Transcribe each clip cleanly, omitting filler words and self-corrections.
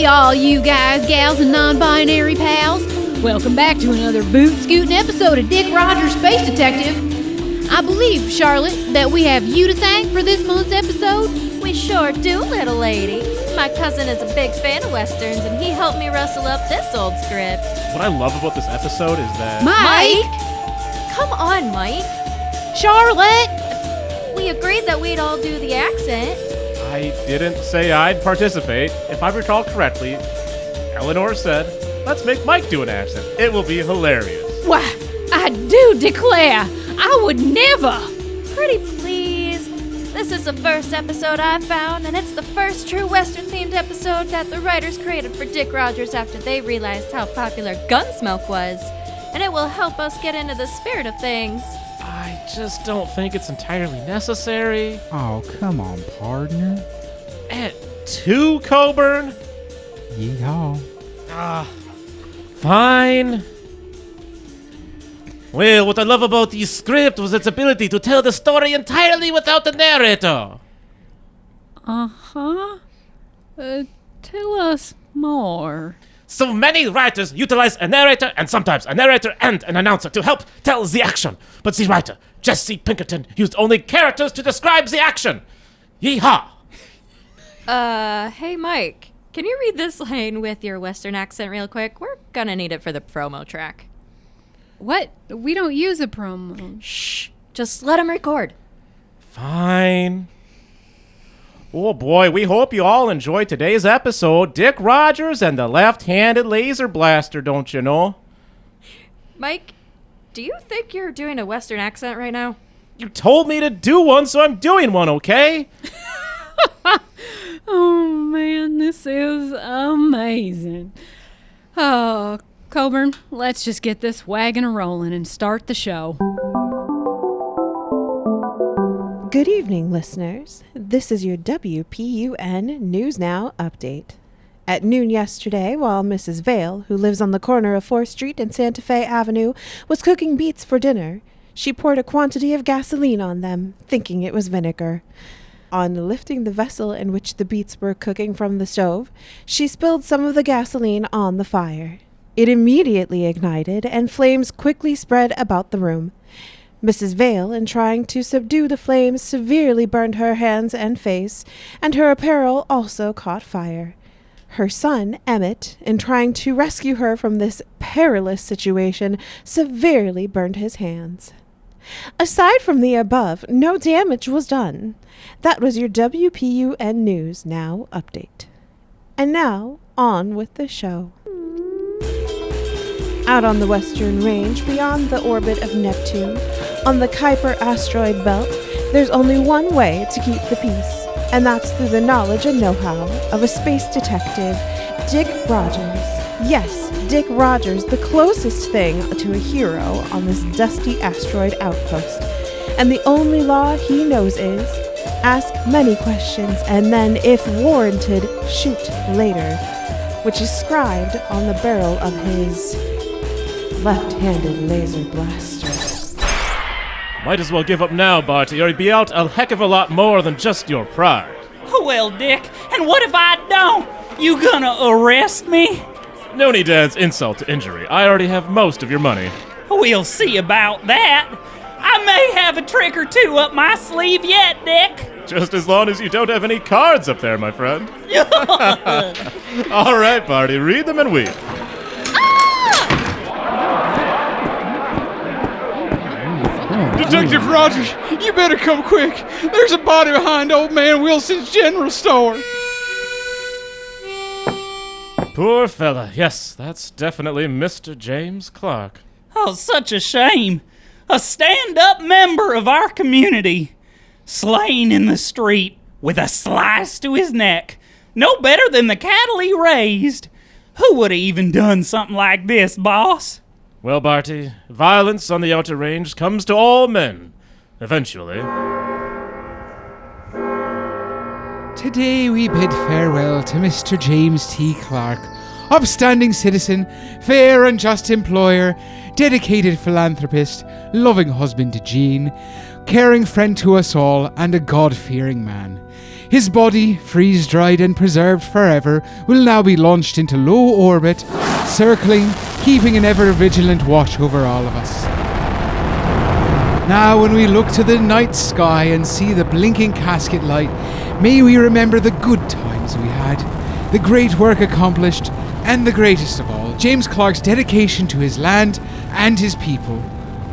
Hey all you guys, gals, and non-binary pals. Welcome back to another boot-scooting episode of Dick Rogers Space Detective. I believe, Charlotte, that we have you to thank for this month's episode. We sure do, little lady. My cousin is a big fan of Westerns, and he helped me rustle up this old script. What I love about this episode is that... Mike! Come on, Mike. Charlotte! We agreed that we'd all do the accent. I didn't say I'd participate. If I recall correctly, Eleanor said, let's make Mike do an accent. It will be hilarious. Why, I do declare, I would never. Pretty please. This is the first episode I've found, and it's the first true Western-themed episode that the writers created for Dick Rogers after they realized how popular Gunsmoke was. And it will help us get into the spirit of things. I just don't think it's entirely necessary. Oh, come on, partner. At 2, Coburn? Yeehaw. Fine. Well, what I love about this script was its ability to tell the story entirely without the narrator. Uh-huh. Tell us more. So many writers utilize a narrator and sometimes a narrator and an announcer to help tell the action. But the writer, Jesse Pinkerton, used only characters to describe the action. Yeehaw! Hey Mike, can you read this line with your Western accent real quick? We're gonna need it for the promo track. What? We don't use a promo. Shh, just let him record. Fine. Oh boy, we hope you all enjoyed today's episode. Dick Rogers and the left-handed laser blaster, don't you know? Mike, do you think you're doing a Western accent right now? You told me to do one, so I'm doing one, okay? Oh man, this is amazing. Oh, Coburn, let's just get this wagon a-rolling and start the show. Good evening, listeners. This is your WPUN News Now update. At noon yesterday, while Mrs. Vale, who lives on the corner of 4th Street and Santa Fe Avenue, was cooking beets for dinner, she poured a quantity of gasoline on them, thinking it was vinegar. On lifting the vessel in which the beets were cooking from the stove, she spilled some of the gasoline on the fire. It immediately ignited, and flames quickly spread about the room. Mrs. Vale, in trying to subdue the flames, severely burned her hands and face, and her apparel also caught fire. Her son, Emmett, in trying to rescue her from this perilous situation, severely burned his hands. Aside from the above, no damage was done. That was your WPUN News Now update. And now, on with the show. Out on the western range, beyond the orbit of Neptune, on the Kuiper asteroid belt, there's only one way to keep the peace, and that's through the knowledge and know-how of a space detective, Dick Rogers. Yes, Dick Rogers, the closest thing to a hero on this dusty asteroid outpost. And the only law he knows is, ask many questions and then, if warranted, shoot later, which is scribed on the barrel of his left-handed laser blaster. Might as well give up now, Barty, or you'd be out a heck of a lot more than just your pride. Well, Dick, and what if I don't? You gonna arrest me? No need to add insult to injury. I already have most of your money. We'll see about that. I may have a trick or two up my sleeve yet, Dick. Just as long as you don't have any cards up there, my friend. All right, Barty, read them and weep. Detective Rogers, you better come quick. There's a body behind Old Man Wilson's general store. Poor fella. Yes, that's definitely Mr. James Clark. Oh, such a shame. A stand-up member of our community. Slain in the street with a slice to his neck. No better than the cattle he raised. Who would have even done something like this, boss? Well, Barty, violence on the outer range comes to all men, eventually. Today we bid farewell to Mr. James T. Clark, upstanding citizen, fair and just employer, dedicated philanthropist, loving husband to Jean, caring friend to us all, and a God-fearing man. His body, freeze-dried and preserved forever, will now be launched into low orbit, circling, keeping an ever-vigilant watch over all of us. Now when we look to the night sky and see the blinking casket light, may we remember the good times we had, the great work accomplished, and the greatest of all, James Clark's dedication to his land and his people,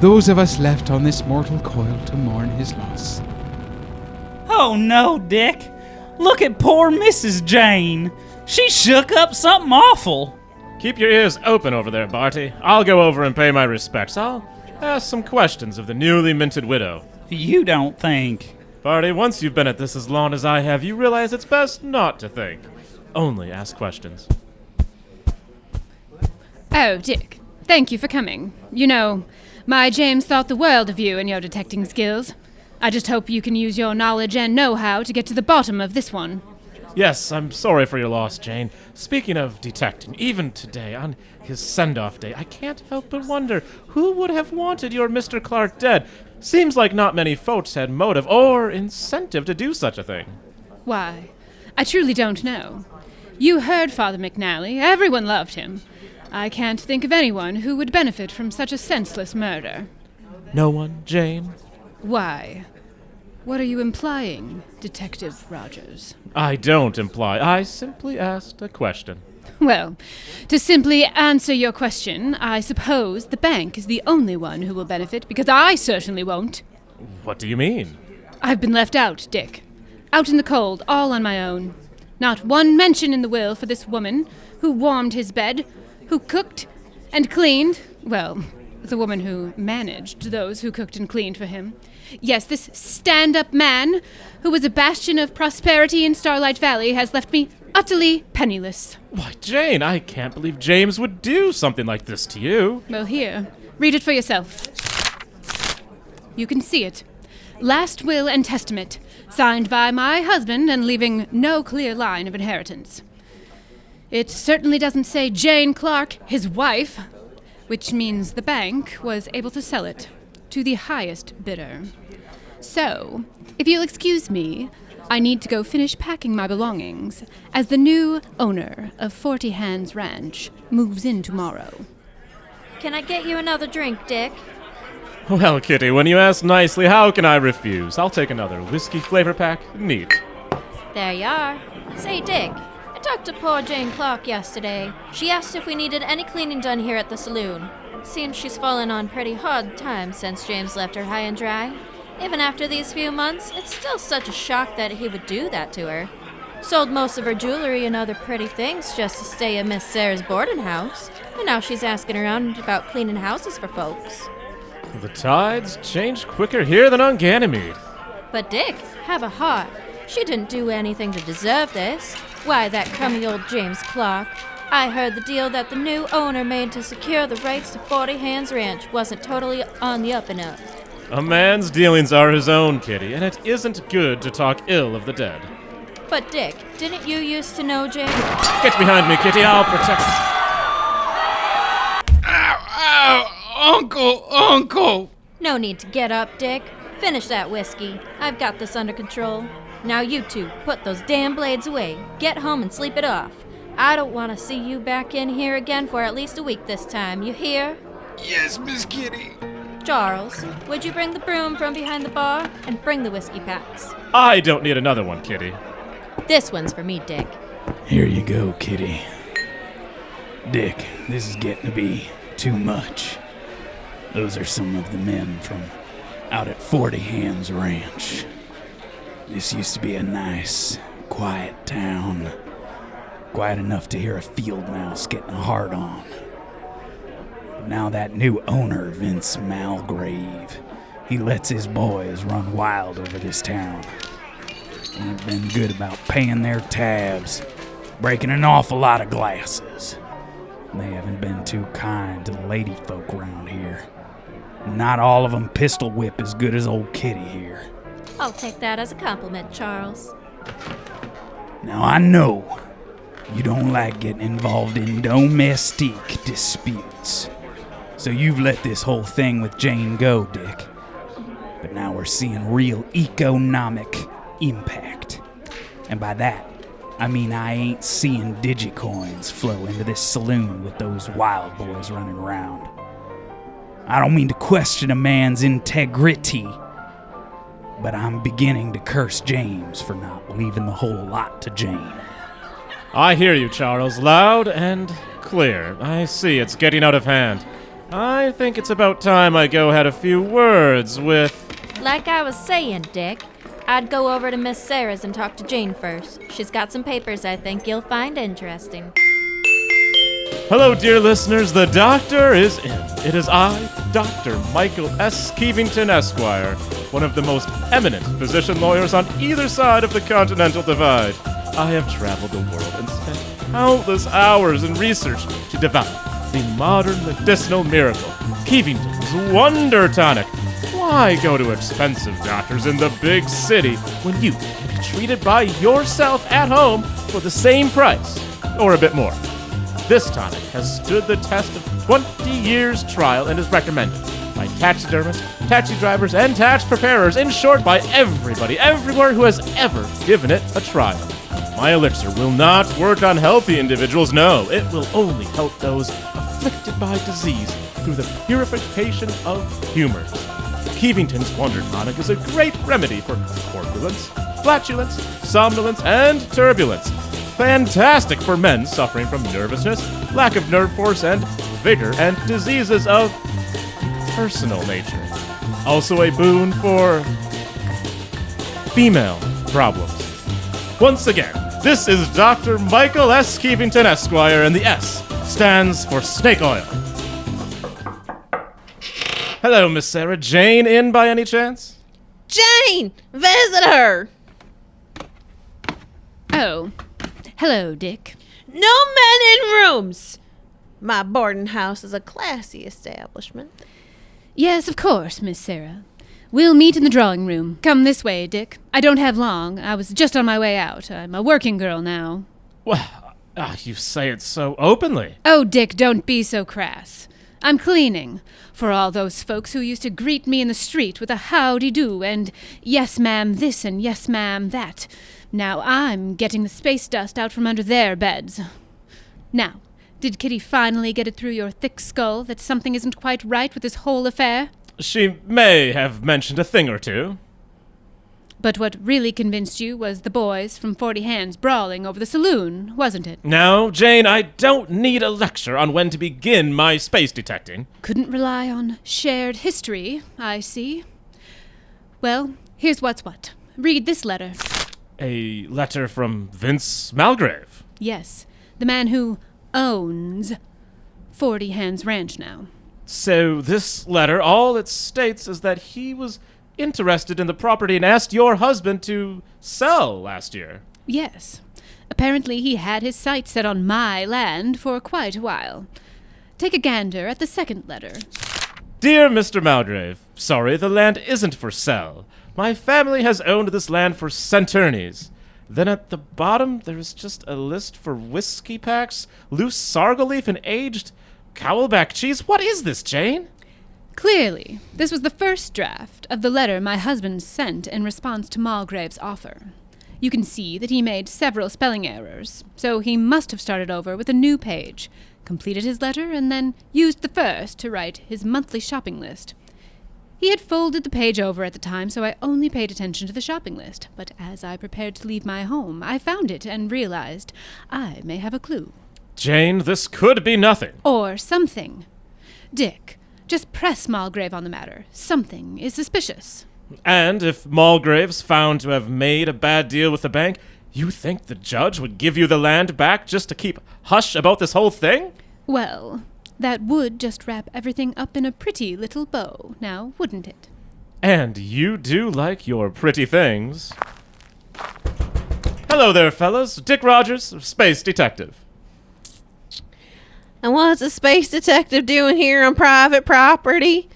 those of us left on this mortal coil to mourn his loss. Oh no, Dick. Look at poor Mrs. Jane. She shook up something awful. Keep your ears open over there, Barty. I'll go over and pay my respects. I'll ask some questions of the newly minted widow. You don't think? Barty, once you've been at this as long as I have, you realize it's best not to think. Only ask questions. Oh, Dick, thank you for coming. You know, my James thought the world of you and your detecting skills. I just hope you can use your knowledge and know-how to get to the bottom of this one. Yes, I'm sorry for your loss, Jane. Speaking of detecting, even today, on his send-off day, I can't help but wonder who would have wanted your Mr. Clark dead. Seems like not many folks had motive or incentive to do such a thing. Why, I truly don't know. You heard Father McNally. Everyone loved him. I can't think of anyone who would benefit from such a senseless murder. No one, Jane? Why? What are you implying, Detective Rogers? I don't imply. I simply asked a question. Well, to simply answer your question, I suppose the bank is the only one who will benefit, because I certainly won't. What do you mean? I've been left out, Dick. Out in the cold, all on my own. Not one mention in the will for this woman who warmed his bed, who cooked and cleaned. Well, the woman who managed those who cooked and cleaned for him. Yes, this stand-up man, who was a bastion of prosperity in Starlight Valley, has left me utterly penniless. Why, Jane, I can't believe James would do something like this to you. Well, here, read it for yourself. You can see it. Last will and testament, signed by my husband and leaving no clear line of inheritance. It certainly doesn't say Jane Clark, his wife, which means the bank was able to sell it to the highest bidder. So, if you'll excuse me, I need to go finish packing my belongings, as the new owner of 40 Hands Ranch moves in tomorrow. Can I get you another drink, Dick? Well, Kitty, when you ask nicely, how can I refuse? I'll take another whiskey flavor pack. Neat. There you are. Say, Dick, I talked to poor Jane Clark yesterday. She asked if we needed any cleaning done here at the saloon. Seems she's fallen on pretty hard times since James left her high and dry. Even after these few months, it's still such a shock that he would do that to her. Sold most of her jewelry and other pretty things just to stay in Miss Sarah's boarding house. And now she's asking around about cleaning houses for folks. The tides change quicker here than on Ganymede. But Dick, have a heart. She didn't do anything to deserve this. Why, that crummy old James Clark. I heard the deal that the new owner made to secure the rights to 40 Hands Ranch wasn't totally on the up and up. A man's dealings are his own, Kitty, and it isn't good to talk ill of the dead. But Dick, didn't you used to know James? Get behind me, Kitty, I'll protect you. Ow, Uncle! No need to get up, Dick. Finish that whiskey. I've got this under control. Now you two, put those damn blades away. Get home and sleep it off. I don't want to see you back in here again for at least a week this time, you hear? Yes, Miss Kitty. Charles, would you bring the broom from behind the bar and bring the whiskey packs? I don't need another one, Kitty. This one's for me, Dick. Here you go, Kitty. Dick, this is getting to be too much. Those are some of the men from out at 40 Hands Ranch. This used to be a nice, quiet town. Quiet enough to hear a field mouse getting a hard on. But now that new owner, Vince Malgrave, he lets his boys run wild over this town. Ain't been good about paying their tabs, breaking an awful lot of glasses. They haven't been too kind to the lady folk around here. Not all of them pistol whip as good as old Kitty here. I'll take that as a compliment, Charles. Now I know you don't like getting involved in domestic disputes, so you've let this whole thing with Jane go, Dick. But now we're seeing real economic impact. And by that, I mean I ain't seeing digicoins flow into this saloon with those wild boys running around. I don't mean to question a man's integrity, but I'm beginning to curse James for not leaving the whole lot to Jane. I hear you, Charles, loud and clear. I see it's getting out of hand. I think it's about time I go had a few words with... Like I was saying, Dick, I'd go over to Miss Sarah's and talk to Jane first. She's got some papers I think you'll find interesting. Hello, dear listeners. The doctor is in. It is I, Dr. Michael S. Keevington, Esquire, one of the most eminent physician lawyers on either side of the Continental Divide. I have traveled the world and spent countless hours in research to develop the modern medicinal miracle, Keevington's Wonder Tonic. Why go to expensive doctors in the big city when you can be treated by yourself at home for the same price, or a bit more? This tonic has stood the test of 20 years trial and is recommended by taxidermists, taxi drivers, and tax preparers. In short, by everybody, everywhere who has ever given it a trial. My elixir will not work on healthy individuals, no. It will only help those afflicted by disease through the purification of humor. Keevington's Wonder Tonic is a great remedy for corpulence, flatulence, somnolence, and turbulence. Fantastic for men suffering from nervousness, lack of nerve force and vigor, and diseases of personal nature. Also a boon for female problems. Once again, this is Dr. Michael S. Keevington, Esquire, and the S stands for snake oil. Hello, Miss Sarah. Jane in by any chance? Jane! Visit her! Oh, hello, Dick. No men in rooms! My boarding house is a classy establishment. Yes, of course, Miss Sarah. We'll meet in the drawing room. Come this way, Dick. I don't have long. I was just on my way out. I'm a working girl now. Well, you say it so openly. Oh, Dick, don't be so crass. I'm cleaning for all those folks who used to greet me in the street with a howdy-do and yes, ma'am, this and yes, ma'am, that. Now I'm getting the space dust out from under their beds. Now, did Kitty finally get it through your thick skull that something isn't quite right with this whole affair? She may have mentioned a thing or two. But what really convinced you was the boys from 40 Hands brawling over the saloon, wasn't it? Now, Jane, I don't need a lecture on when to begin my space detecting. Couldn't rely on shared history, I see. Well, here's what's what. Read this letter. A letter from Vince Malgrave. Yes, the man who owns 40 Hands Ranch now. So this letter, all it states is that he was interested in the property and asked your husband to sell last year. Yes. Apparently he had his sights set on my land for quite a while. Take a gander at the second letter. Dear Mr. Malgrave, sorry, the land isn't for sale. My family has owned this land for centurnies. Then at the bottom, there is just a list for whiskey packs, loose sargo leaf, and aged cowlback cheese. What is this, Jane? Clearly, this was the first draft of the letter my husband sent in response to Malgrave's offer. You can see that he made several spelling errors, so he must have started over with a new page, completed his letter, and then used the first to write his monthly shopping list. He had folded the page over at the time, so I only paid attention to the shopping list, but as I prepared to leave my home, I found it and realized I may have a clue. Jane, this could be nothing. Or something. Dick, just press Malgrave on the matter. Something is suspicious. And if Malgrave's found to have made a bad deal with the bank, you think the judge would give you the land back just to keep hush about this whole thing? Well, that would just wrap everything up in a pretty little bow, now wouldn't it? And you do like your pretty things. Hello there, fellas. Dick Rogers, Space Detective. And what's a space detective doing here on private property?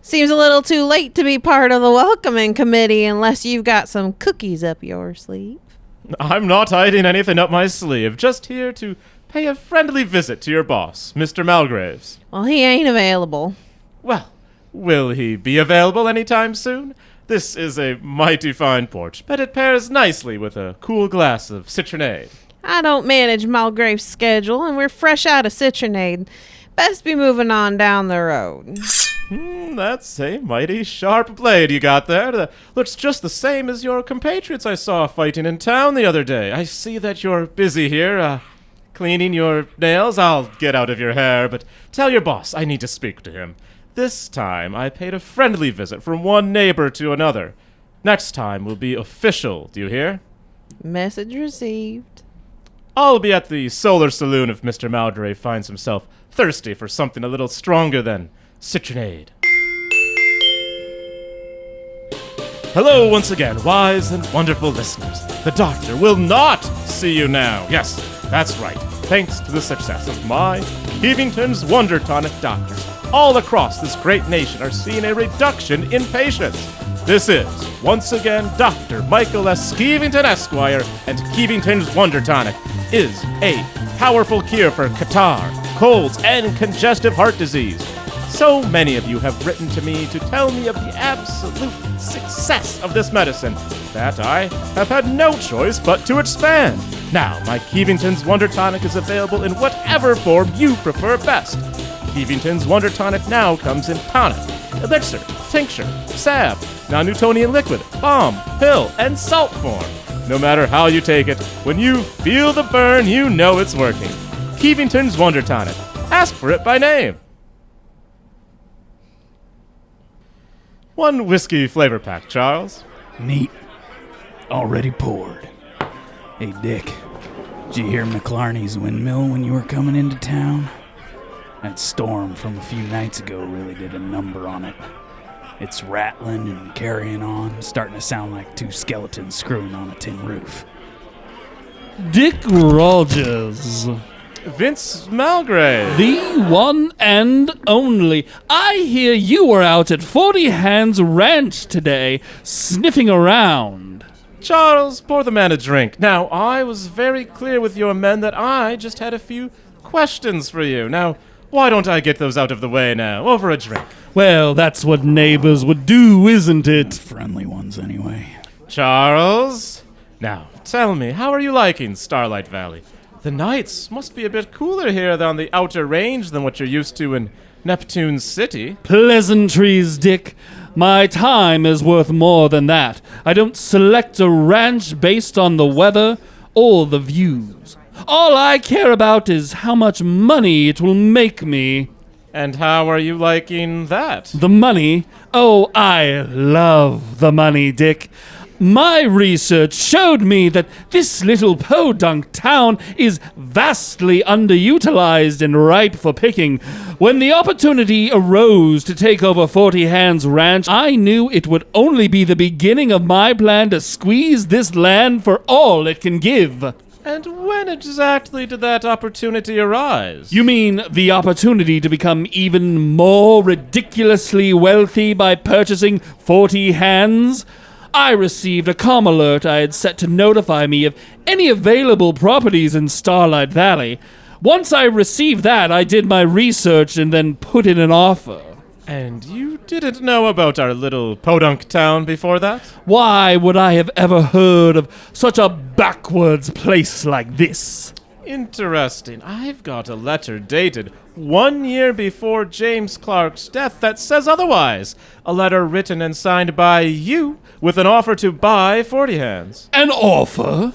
Seems a little too late to be part of the welcoming committee unless you've got some cookies up your sleeve. I'm not hiding anything up my sleeve, just here to pay a friendly visit to your boss, Mr. Malgraves. Well, he ain't available. Well, will he be available anytime soon? This is a mighty fine porch, but it pairs nicely with a cool glass of citronade. I don't manage Mulgrave's schedule, and we're fresh out of citronade. Best be moving on down the road. That's a mighty sharp blade you got there. That looks just the same as your compatriots I saw fighting in town the other day. I see that you're busy here, cleaning your nails. I'll get out of your hair, but tell your boss I need to speak to him. This time I paid a friendly visit from one neighbor to another. Next time will be official, do you hear? Message received. I'll be at the Solar Saloon if Mr. Malgrave finds himself thirsty for something a little stronger than citronade. Hello once again, wise and wonderful listeners. The doctor will not see you now. Yes, that's right. Thanks to the success of my Keevington's Wonder Tonic doctors, all across this great nation are seeing a reduction in patients. This is, once again, Dr. Michael S. Keevington Esquire, and Keevington's Wonder Tonic is a powerful cure for catarrh, colds, and congestive heart disease. So many of you have written to me to tell me of the absolute success of this medicine that I have had no choice but to expand. Now, my Keevington's Wonder Tonic is available in whatever form you prefer best. Keevington's Wonder Tonic now comes in tonic, elixir, tincture, salve, non-Newtonian liquid, balm, pill, and salt form. No matter how you take it, when you feel the burn, you know it's working. Keevington's Wonder Tonic. Ask for it by name. One whiskey flavor pack, Charles. Neat. Already poured. Hey, Dick. Did you hear McLarney's windmill when you were coming into town? That storm from a few nights ago really did a number on it. It's rattling and carrying on, starting to sound like two skeletons screwing on a tin roof. Dick Rogers. Vince Malgrave. The one and only. I hear you were out at 40 Hands Ranch today, sniffing around. Charles, pour the man a drink. Now, I was very clear with your men that I just had a few questions for you. Now, why don't I get those out of the way now, over a drink? Well, that's what neighbors would do, isn't it? Friendly ones, anyway. Charles? Now, tell me, how are you liking Starlight Valley? The nights must be a bit cooler here on the outer range than what you're used to in Neptune City. Pleasantries, Dick. My time is worth more than that. I don't select a ranch based on the weather or the views. All I care about is how much money it will make me. And how are you liking that? The money? Oh, I love the money, Dick. My research showed me that this little podunk town is vastly underutilized and ripe for picking. When the opportunity arose to take over 40 Hands Ranch, I knew it would only be the beginning of my plan to squeeze this land for all it can give. And when exactly did that opportunity arise? You mean the opportunity to become even more ridiculously wealthy by purchasing 40 Hands? I received a comm alert I had set to notify me of any available properties in Starlight Valley. Once I received that, I did my research and then put in an offer. And you didn't know about our little podunk town before that? Why would I have ever heard of such a backwards place like this? Interesting. I've got a letter dated 1 year before James Clark's death that says otherwise. A letter written and signed by you with an offer to buy 40 Hands. An offer?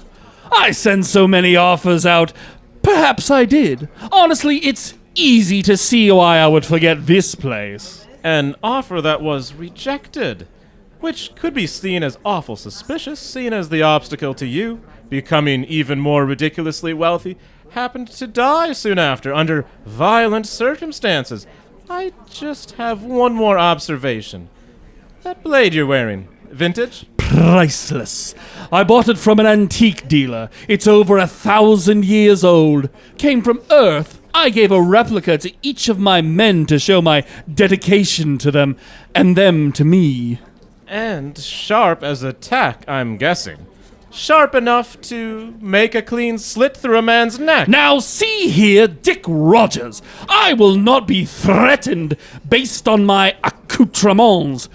I send so many offers out. Perhaps I did. Honestly, it's easy to see why I would forget this place. An offer that was rejected, which could be seen as awful suspicious, seeing as the obstacle to you becoming even more ridiculously wealthy happened to die soon after under violent circumstances. I just have one more observation. That blade you're wearing, vintage? Priceless. I bought it from an antique dealer. It's over 1,000 years old. Came from Earth. I gave a replica to each of my men to show my dedication to them, and them to me. And sharp as a tack, I'm guessing. Sharp enough to make a clean slit through a man's neck. Now see here, Dick Rogers. I will not be threatened based on my accoutrements.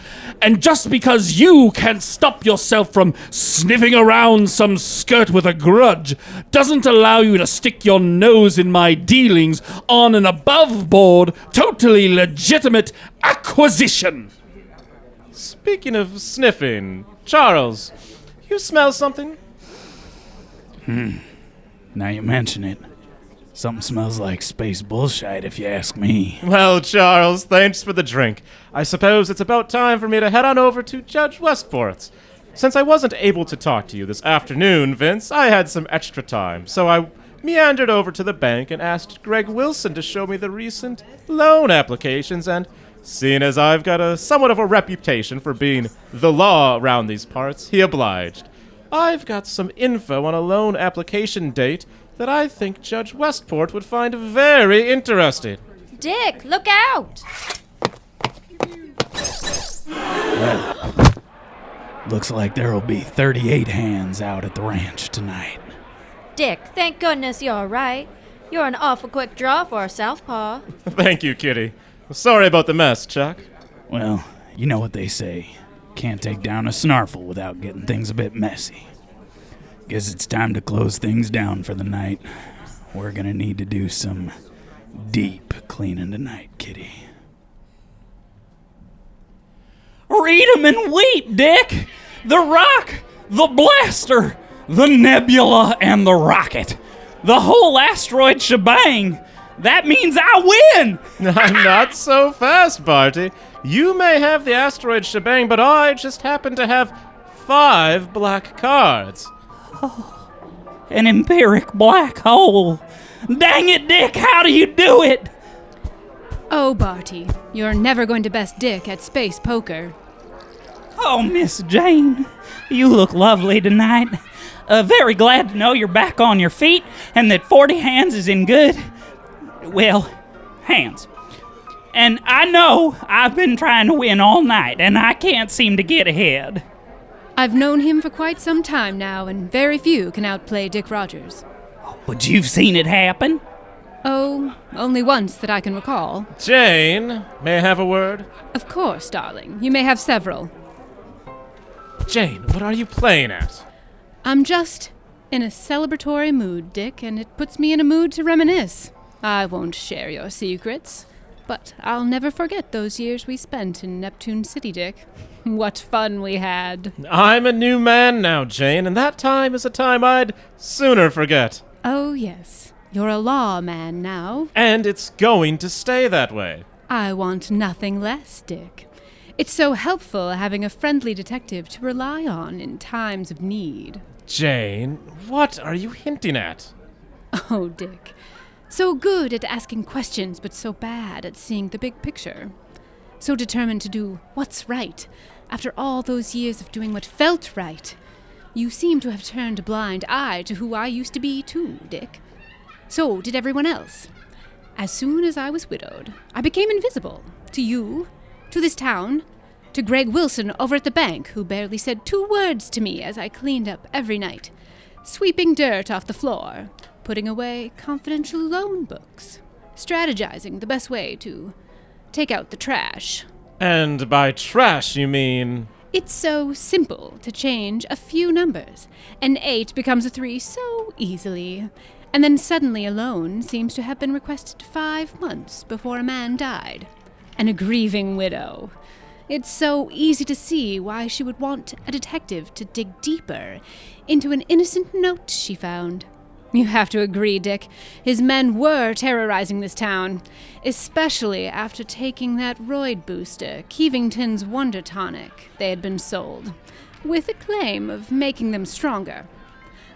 And just because you can't stop yourself from sniffing around some skirt with a grudge doesn't allow you to stick your nose in my dealings on an above-board, totally legitimate acquisition. Speaking of sniffing, Charles, you smell something? Now you mention it. Something smells like space bullshit, if you ask me. Well, Charles, thanks for the drink. I suppose it's about time for me to head on over to Judge Westport's. Since I wasn't able to talk to you this afternoon, Vince, I had some extra time, so I meandered over to the bank and asked Greg Wilson to show me the recent loan applications, and seeing as I've got somewhat of a reputation for being the law around these parts, he obliged. I've got some info on a loan application date that I think Judge Westport would find very interesting. Dick, look out! Well, looks like there'll be 38 hands out at the ranch tonight. Dick, thank goodness you're right. You're an awful quick draw for a southpaw. Thank you, Kitty. Sorry about the mess, Chuck. Well, you know what they say. Can't take down a snarfle without getting things a bit messy. Guess it's time to close things down for the night. We're gonna need to do some deep cleaning tonight, Kitty. Read 'em and weep, Dick! The rock, the blaster, the nebula, and the rocket. The whole asteroid shebang. That means I win! Not so fast, Barty. You may have the asteroid shebang, but I just happen to have 5 black cards. An empiric black hole. Dang it, Dick, how do you do it? Oh, Barty, you're never going to best Dick at space poker. Oh, Miss Jane, you look lovely tonight. Very glad to know you're back on your feet and that 40 hands is in good, well, hands. And I know I've been trying to win all night and I can't seem to get ahead. I've known him for quite some time now, and very few can outplay Dick Rogers. But you've seen it happen? Oh, only once that I can recall. Jane, may I have a word? Of course, darling. You may have several. Jane, what are you playing at? I'm just in a celebratory mood, Dick, and it puts me in a mood to reminisce. I won't share your secrets, but I'll never forget those years we spent in Neptune City, Dick. What fun we had. I'm a new man now, Jane, and that time is a time I'd sooner forget. Oh, yes. You're a law man now. And it's going to stay that way. I want nothing less, Dick. It's so helpful having a friendly detective to rely on in times of need. Jane, what are you hinting at? Oh, Dick. So good at asking questions, but so bad at seeing the big picture. So determined to do what's right, after all those years of doing what felt right. You seem to have turned a blind eye to who I used to be, too, Dick. So did everyone else. As soon as I was widowed, I became invisible. To you, to this town, to Greg Wilson over at the bank, who barely said 2 words to me as I cleaned up every night, sweeping dirt off the floor, putting away confidential loan books, strategizing the best way to take out the trash. And by trash, you mean... It's so simple to change a few numbers. An 8 becomes a 3 so easily. And then suddenly a loan seems to have been requested 5 months before a man died. And a grieving widow. It's so easy to see why she would want a detective to dig deeper into an innocent note she found. You have to agree, Dick. His men were terrorizing this town, especially after taking that roid booster, Keevington's Wonder Tonic, they had been sold, with a claim of making them stronger.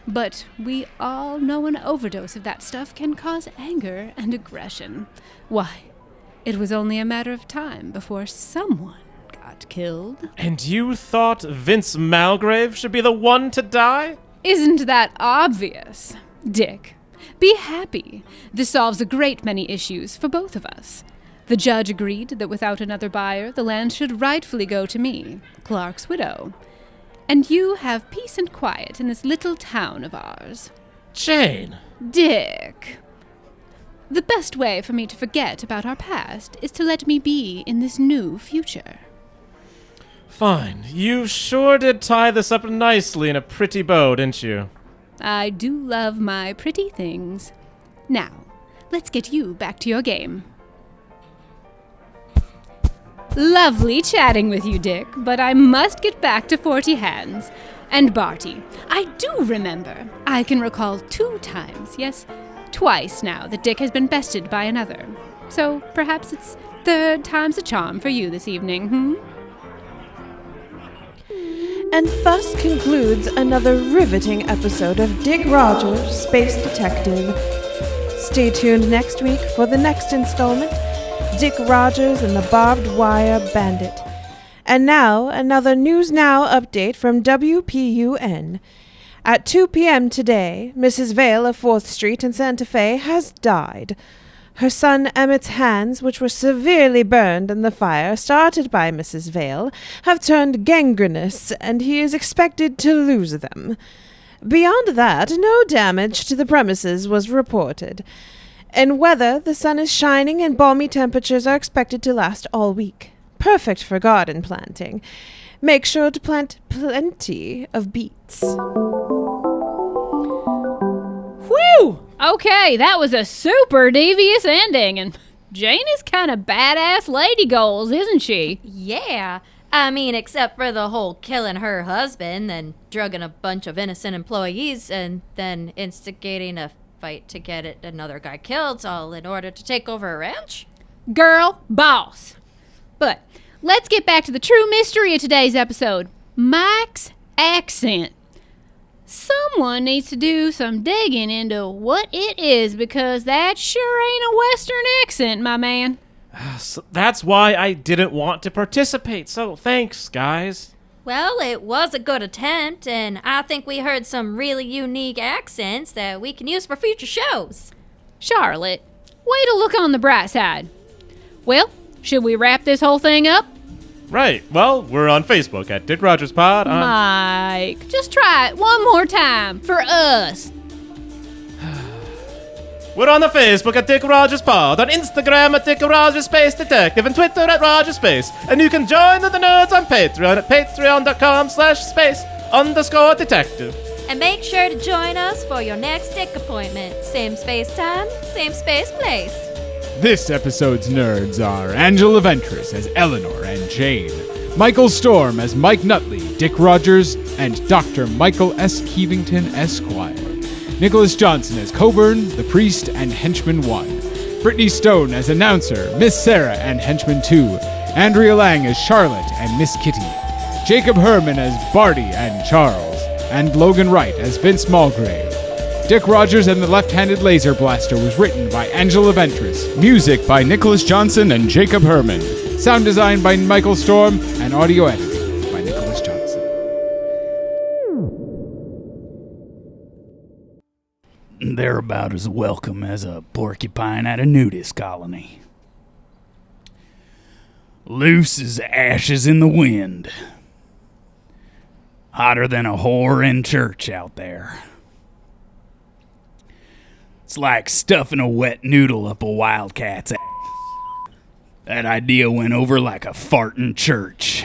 But we all know an overdose of that stuff can cause anger and aggression. Why, it was only a matter of time before someone got killed. And you thought Vince Malgrave should be the one to die? Isn't that obvious? Dick, be happy. This solves a great many issues for both of us. The judge agreed that without another buyer, the land should rightfully go to me, Clark's widow. And you have peace and quiet in this little town of ours. Jane! Dick! The best way for me to forget about our past is to let me be in this new future. Fine. You sure did tie this up nicely in a pretty bow, didn't you? I do love my pretty things. Now, let's get you back to your game. Lovely chatting with you, Dick, but I must get back to 40 Hands. And Barty, I do remember. I can recall 2 times, yes, twice now, that Dick has been bested by another. So perhaps it's 3rd time's a charm for you this evening, And thus concludes another riveting episode of Dick Rogers, Space Detective. Stay tuned next week for the next installment, Dick Rogers and the Barbed Wire Bandit. And now, another News Now update from WPUN. At 2 p.m. today, Mrs. Vale of 4th Street in Santa Fe has died. Her son Emmett's hands, which were severely burned in the fire started by Mrs. Vale, have turned gangrenous, and he is expected to lose them. Beyond that, no damage to the premises was reported. In weather, the sun is shining and balmy temperatures are expected to last all week. Perfect for garden planting. Make sure to plant plenty of beets. Whew! Okay, that was a super devious ending, and Jane is kind of badass lady goals, isn't she? Yeah. I mean, except for the whole killing her husband, then drugging a bunch of innocent employees, and then instigating a fight to get another guy killed, all in order to take over a ranch. Girl, boss. But let's get back to the true mystery of today's episode, Mike's accent. Someone needs to do some digging into what it is, because that sure ain't a Western accent, my man. So that's why I didn't want to participate, so thanks, guys. Well, it was a good attempt, and I think we heard some really unique accents that we can use for future shows. Charlotte, way to look on the bright side. Well, should we wrap this whole thing up? Right, well, we're on Facebook at Dick Rogers Pod. Mike, just try it one more time for us. We're on the Facebook at Dick Rogers Pod, on Instagram at Dick Rogers Space Detective, and Twitter at Rogers Space. And you can join the nerds on Patreon at patreon.com/space_detective. And make sure to join us for your next Dick appointment. Same space time, same space place. This episode's nerds are Angela Ventris as Eleanor and Jane, Michael Storm as Mike Nutley, Dick Rogers, and Dr. Michael S. Keevington, Esquire. Nicholas Johnson as Coburn, the Priest, and Henchman 1. Brittany Stone as Announcer, Miss Sarah, and Henchman 2. Andrea Lang as Charlotte and Miss Kitty. Jacob Herman as Barty and Charles. And Logan Wright as Vince Mulgrave. Dick Rogers and the Left-Handed Laser Blaster was written by Angela Ventris. Music by Nicholas Johnson and Jacob Herman. Sound design by Michael Storm, and audio editing by Nicholas Johnson. They're about as welcome as a porcupine at a nudist colony. Loose as ashes in the wind. Hotter than a whore in church out there. It's like stuffing a wet noodle up a wildcat's ass. That idea went over like a fart in church.